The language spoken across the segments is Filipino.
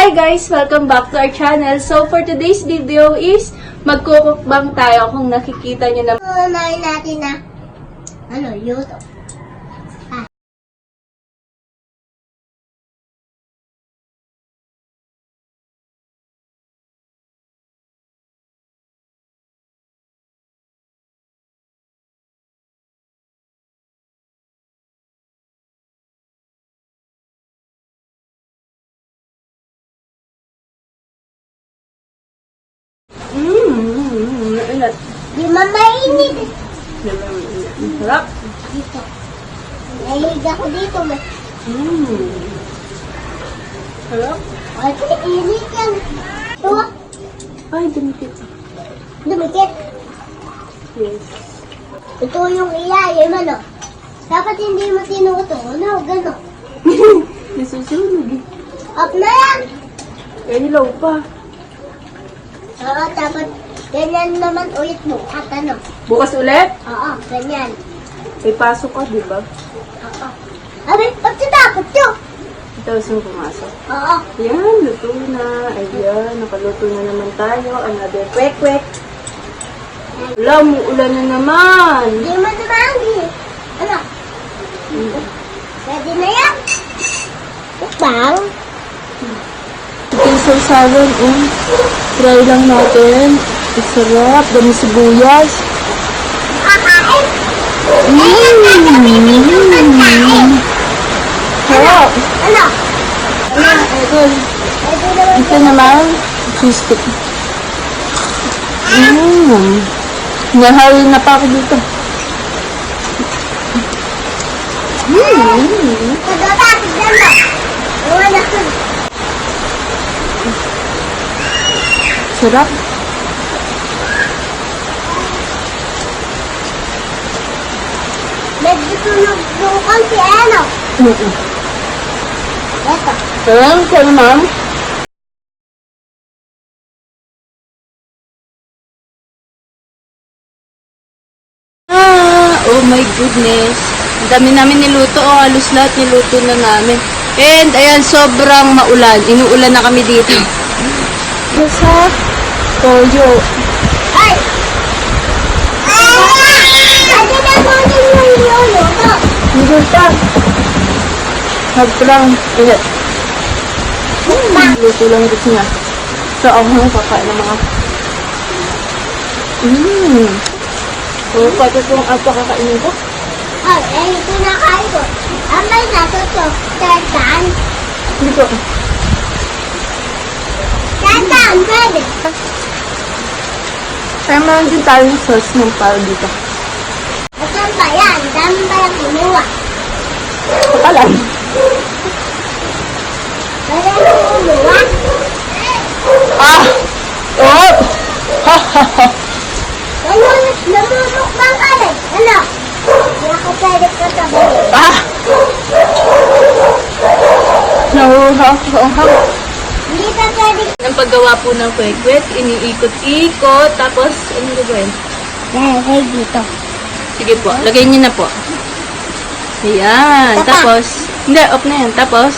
Hi guys! Welcome back to our channel. So for today's video is magkukukbang tayo kung nakikita nyo na. Unahin natin na YouTube. Mainit. Di mamainit. Sarap. Dito. Nahilig ako dito. Sarap. Ay, init yan. Ito. Ay, dumikit. Dumikit. Yes. Ito yung ilalim, ano? Dapat hindi mo tinuto. Ano? Gano'n. Nasusunog eh. Up na yan. Eh, hilaw pa. Oo, dapat ganyan naman ulit mo. At ano? Bukas ulit? Oo, ganyan. May pasok ka, di ba? Oo. Abay, pagkatapos yun. Tapos yung pumasok. Oo. Yan, luto na. Ayan, nakaluto na naman tayo. Another kwek-kwek. Wala, umuulan na naman. Hindi mo dumagi. Ano? Pwede na yan. Upang. Ito yung sausawan, try lang natin. Sarap, dami sibuyas. Kakain. Sarap. Ano? Ito. Pwede naman. Ito naman, cheese stick. Nahali na pa ako dito. Pagkata, tignan mo. Wala ka. Sarap. Medyo tulog-tulog si ano. Eto. Ayan, kaya ma'am. Oh my goodness. Ang dami namin niluto. Halos lahat niluto na namin. And ayan, sobrang maulan. Inuulan na kami dito. Sa toyo. Ay! Pwede na mo yung lolo. Hindi pa. Sobrang init. Luto lang dito niya. So, ako nang kakain ng mga So, pati itong ato kakainin ko. Ay, ito na kain ko. Amay na to. Tantan. Dito. Tantan, pwede. Kaya meron din tayong sauce ng para dito. Saan ba yan? Dami ba yung kumuha? Ito pa lang. Pwede yung kumuha? Ah! Oh! Ha ha ha! Namumukbang ka rin. Ano? Hindi ako pwede ko sabihin. Ah! Nahuha ko. Hindi pa pwede. Ang paggawa po ng kwek-kwek, iniikot-ikot, tapos, ano gagawin? Kaya dito. Sige po, lagay niyo na po. Ayan, Tapa. tapos, hindi, off na yan. Tapos,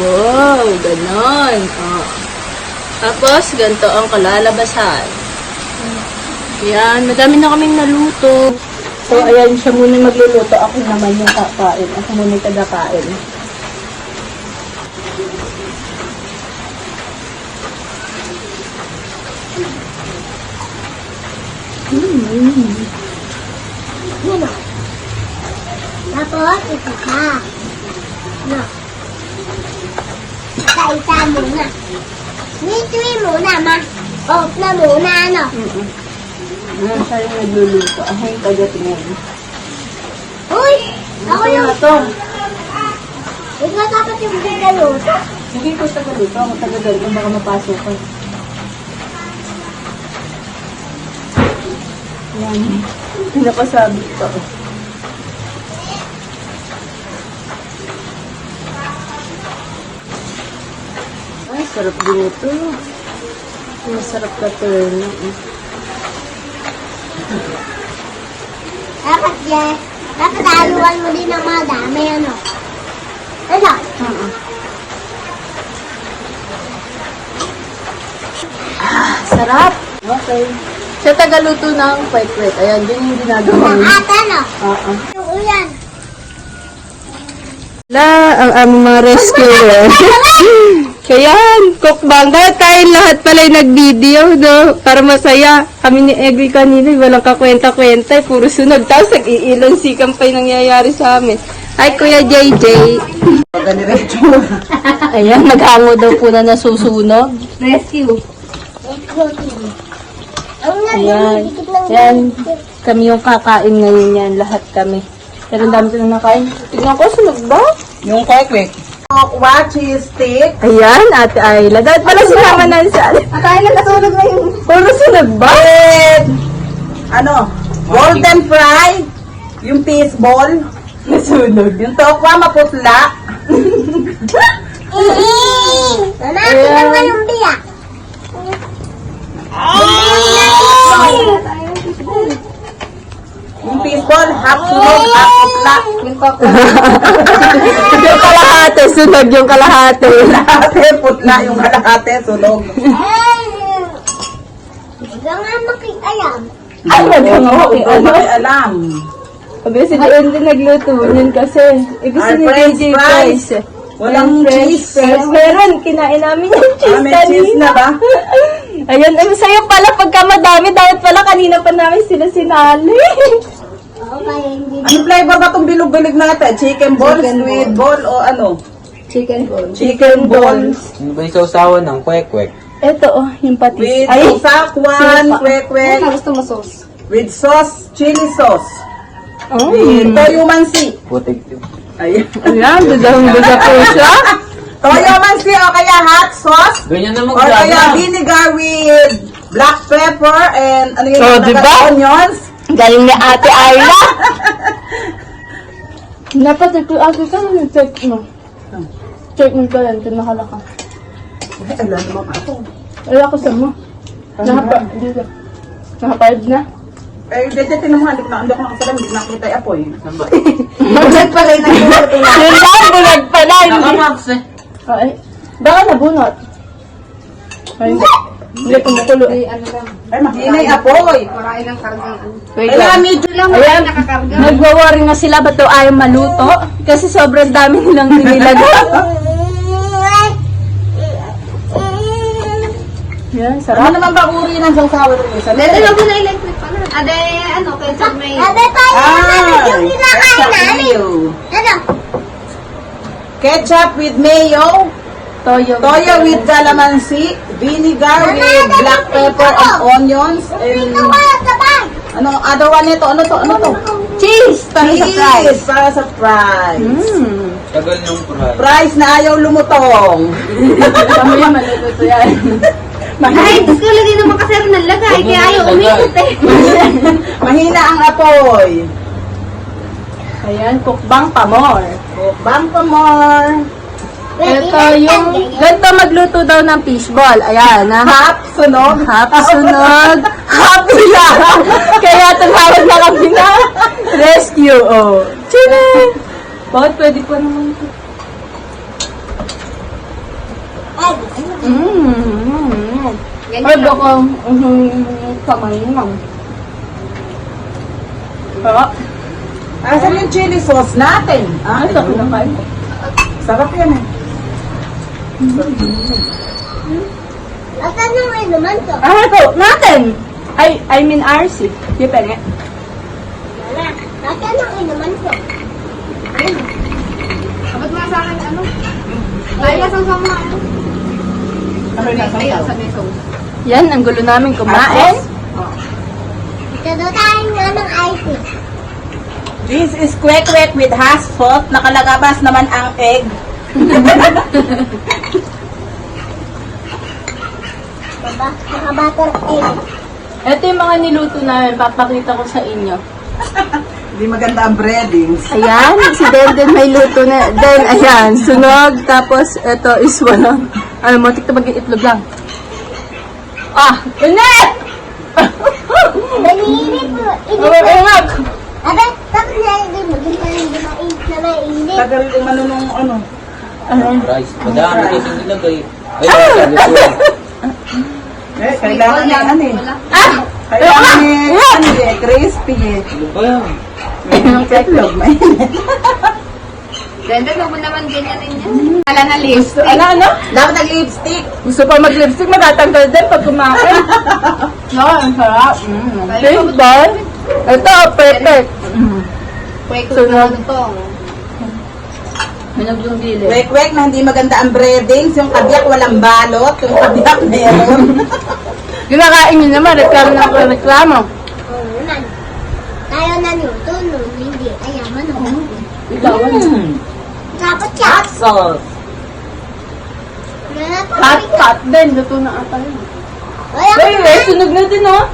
wow, ganon. Oh. Tapos, ganito ang kalalabasan. Ayan, madami na kaming naluto. So, ayan, siya muna magluluto. Ako naman yung kakain. Ako muna yung taga-kain. Yun o. Tapos, ito ka. No. Isa-isa muna. Wait muna, ma. Off na muna, ano? Ayan, siya yung nagluluto. Ako yung taga-tingin. Uy! Ako Ito yung... na to. Ikaw dapat yung bigaloto. Hindi ko taga-luto. Ako taga-luto. Baka mapasok ko. Ayan. Pinakasabi ko. Ay, sarap din ito. Masarap ka turn. Dapat yan. Dapat haluan mo din ng mga dami, ano? Ano? Sarap. Okay. Sa tagaluto ng kwek-kwek. Ayan, yun yung ginagawa niya. Ate, ano? Oo. Yung uyan. Wala ang aming mga rescuer. Kaya, cookbang. Kaya tayo lahat pala yung nag-video, no? Para masaya. Kami ni Eggy kanina, walang kakwenta-kwenta. Puro sunog. Tapos nag-iilang sikam pa yung nangyayari sa amin. Hi, Kuya JJ. Ayan, maghango daw po na nasusunog. Rescue. Ayan. Ayan. Kami yung kakain ngayon yan. Lahat kami. Pero ang dami ko na nakain. Tignan ko, sunog ba? Yung kwek-kwek. Okwa, cheese stick. Ayan, Ate Ayla. Dahil pala sinama na sa... Ate Ayla, natulog na yung... Puro sunog ba? Ano? Golden fry. Yung fish ball. Nasunog. Yung tokwa, maputla. Mama, tignan mo yung biyak. Yung fish ball, half sunog, half putla. Yung kalahati, sunog yung kalahati. Kalahati, putla. Yung kalahati, sunog. Hanggang nga makikayam. Ay, naghango. Hindi ko makialam. Sabi si Dion din nagluto yun kasi. Gusto Our ni French DJ fries. fries. Walang French cheese. fries. Meron, kinain namin yung cheese May cheese kanina. na ba? Ayun, sa'yo pala pagka madami, dapat pala kanina pa namin sila sinali. Okay, hindi. Ano flavor ba itong bilog-bilig natin? Chicken ball, squid ball, o ano? Chicken balls. Chicken balls. Ano ba yung sausawan ng kwek-kwek? Ito oh, yung patis. With Ay, sakwan, kwek-kwek. gusto mo sauce? With sauce, chili sauce. Oh. With toyo mansi. Putik. Ayan. Ayan, budang-buda po siya. Toyo mansi o kaya hot sauce. Ganyan na Or kaya mag-vlog. vinegar with black pepper and ano yung Oh, diba? onions. Galing ni Ate Ayla. Dapat ito, ate ka na check mo. Check mo ka lang, kung nakalaka. Ay, alam naman ako. Wala ko sa mo. Dito. Nakapayad na. Eh, dito tinan mo, hindi ko nakasala, hindi nakita yung apoy. Maglag pala yung nagluto na. Yun lang, bulag pala. Nakamax eh. Ay, baka nabunot. Ay, hindi kumukulo. Ay, mahina yung apoy. Wait Kaya lang. medyo lang. Ayan, nagwa-worry nga sila ba't daw ayaw maluto? Kasi sobrang dami nilang nilagay. Yan, Ano sarap. naman ba uri ng sausawa rin isa? Alam mo na electric pa na. Ade, ano, ketchup may... Ate tayo naman yung kinakain ketchup namin. mayo. Ano? Ketchup with mayo. Toyo. Toyo with calamansi. Vinegar with black pepper and onions. And Ito wala sa bag. ano, other one nito? Ano to? Ano to? Cheese! Para sa fries. Cheese para sa fries. Tagal ng fry. Fries na ayaw lumutong. Kami yan, maluluto yan. Ay, gusto ko lagi naman kasi rin nalagay. Huwag mo Kaya ayaw nalagay. umikot eh. Mahina ang apoy. Ayan, cookbang pa more. Bang pa more. Ito yung, ganito magluto daw ng fishball. Ayan, na Half sunog. half sunog, half lang. Kaya tumawag na kami na rescue. Oh. Chile! Bakit pwede pa naman ito? Ay, baka kamay lang. Sarap. Asan yung chili sauce natin? Ah, Ito, kinakain ko. sarap yan eh. Asan yung inuman to? Ah, ito, natin! I mean RC. Di penge. Wala. Asan yung inuman to? Abot mo sa akin, ano? Ay, lasang sa mga ano? Ay, sa may sauce. Yan, ang gulo namin kumain. Ito daw tayo nga ng ice. This is kwek-kwek with hot sauce. Nakalagabas naman ang egg. Diba? Naka-butter egg. Ito yung mga niluto namin. Papakita ko sa inyo. Hindi maganda ang breadings. Ayan, si Denden may luto na. Then, ayan, sunog. Tapos, ito is walang, ano mo, tikta mag-iitlog lang. Ah, init! Naninit mo. Ingag! Abe, tapos na hindi mo. Hindi na mainit na mainit. Tagal yung ano nung ano. Rice. Madami kasi nilagay. Ay, sabi ko. Kailangan niya ano eh. Ah! Kailangan niya ano eh, crispy eh. Ano ba yan? Yung itlog, mainit. Ganda, huwag mo naman ganyanin yan. Wala na lips. Ano? Dapat nag-lipstick. Gusto pa mag-lipstick, matatanggal din pag kumain. No, ang sarap. Taste ba? Ito, perfect. Kwek ko na ano to. Hinog yung dili. Wek-wek na hindi maganda ang breadings. Yung kabiyak walang balot. Yung kabiyak meron. Kinakain nyo naman, reklamo ng reklamo. Oo naman. Tayo na luto, no? Hindi. Ayaman, no? Dapat siya. Sauce. Hot din. Luto na ata yun. Wala sunog na din, oh.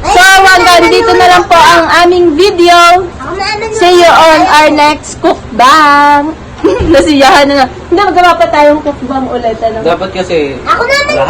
So, hanggang dito na lang po ang aming video. Ako na ano See you on our next cookbang. Nasiyahan na na. Hindi, magawa pa tayong cookbang ulit. Ano? Dapat kasi Ako naman. lahat